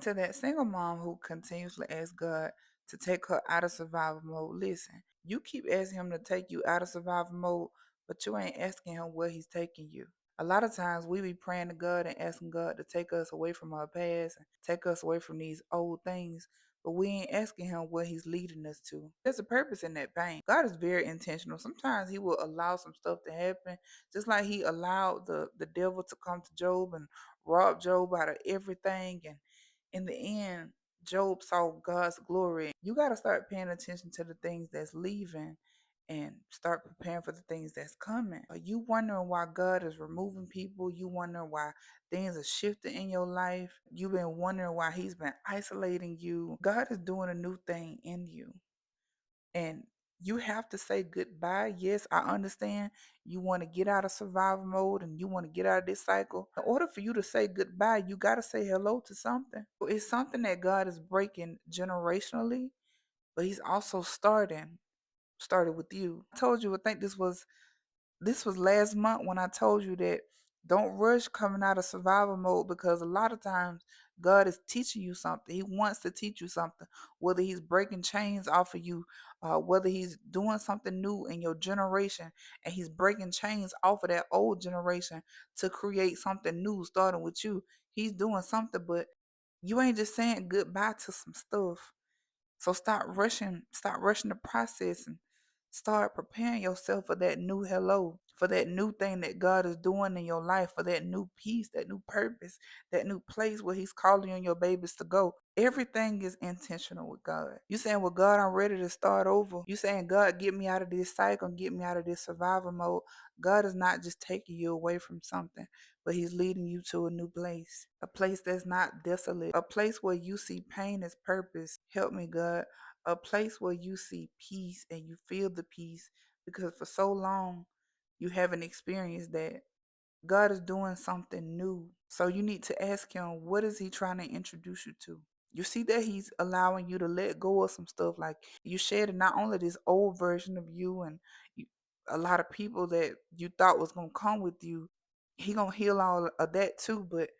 To that single mom who continuously asks God to take her out of survival mode, listen, you keep asking him to take you out of survival mode, but you ain't asking him where he's taking you. A lot of times we be praying to God and asking God to take us away from our past and take us away from these old things, but we ain't asking him where he's leading us to. There's a purpose in that pain. God is very intentional. Sometimes he will allow some stuff to happen, just like he allowed the devil to come to Job and rob Job out of everything. And in the end, Job saw God's glory. You got to start paying attention to the things that's leaving and start preparing for the things that's coming. Are you wondering why God is removing people? You wondering why things are shifting in your life? You've been wondering why he's been isolating you. God is doing a new thing in you. And you have to say goodbye. Yes, I understand you want to get out of survival mode and you want to get out of this cycle. In order for you to say goodbye, you got to say hello to something. It's something that God is breaking generationally, but he's also started with you. I told you, I think this was last month when I told you that don't rush coming out of survival mode, because a lot of times God is teaching you something. He wants to teach you something, whether he's breaking chains off of you, whether he's doing something new in your generation and he's breaking chains off of that old generation to create something new starting with you. He's doing something, but you ain't just saying goodbye to some stuff. So stop rushing the process and start preparing yourself for that new hello, for that new thing that God is doing in your life, for that new peace, that new purpose, that new place where he's calling you and your babies to go. Everything is intentional with God. You saying, well, God, I'm ready to start over. You saying, God, get me out of this cycle, get me out of this survival mode. God is not just taking you away from something, but he's leading you to a new place, a place that's not desolate, a place where you see pain as purpose. Help me, God. A place where you see peace and you feel the peace, because for so long you haven't experienced that. God is doing something new. So you need to ask him, what is he trying to introduce you to? You see that he's allowing you to let go of some stuff. Like, you shedding not only this old version of you and you, a lot of people that you thought was going to come with you. He going to heal all of that too, but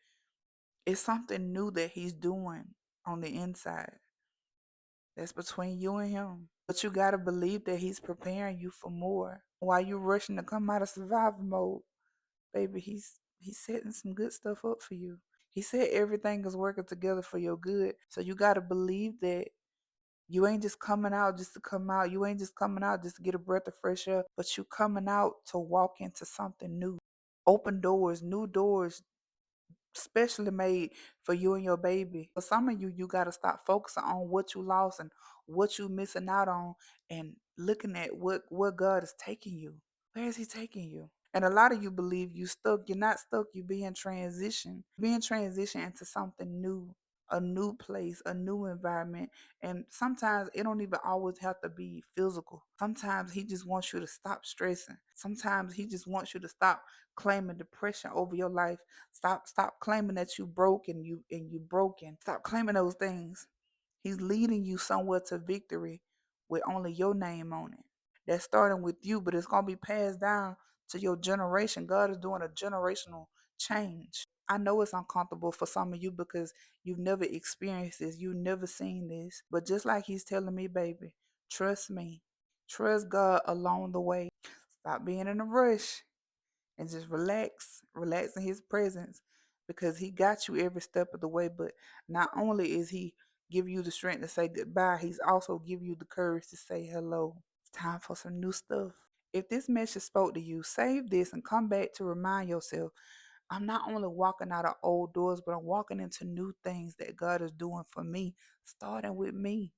it's something new that he's doing on the inside. That's between you and him. But you got to believe that he's preparing you for more. While you rushing to come out of survival mode, baby, he's setting some good stuff up for you. He said everything is working together for your good. So you got to believe that you ain't just coming out just to come out. You ain't just coming out just to get a breath of fresh air, but you coming out to walk into something new. Open doors, new doors, specially made for you and your baby. For some of you, you got to stop focusing on what you lost and what you missing out on, and looking at where God is taking you. Where is he taking you? And a lot of you believe you stuck. You're not stuck. You being transition. Being transition into something new, a new place, a new environment. And sometimes it don't even always have to be physical. Sometimes he just wants you to stop stressing. Sometimes he just wants you to stop claiming depression over your life. Stop claiming that you broke and you broken. Stop claiming those things. He's leading you somewhere to victory with only your name on it. That's starting with you, but it's gonna be passed down to your generation. God is doing a generational change. I know it's uncomfortable for some of you because you've never experienced this, you've never seen this. But just like he's telling me, baby, trust me. Trust God along the way. Stop being in a rush and just relax in his presence, because he got you every step of the way. But not only is he give you the strength to say goodbye, he's also give you the courage to say hello. It's time for some new stuff. If this message spoke to you, save this and come back to remind yourself, I'm not only walking out of old doors, but I'm walking into new things that God is doing for me, starting with me.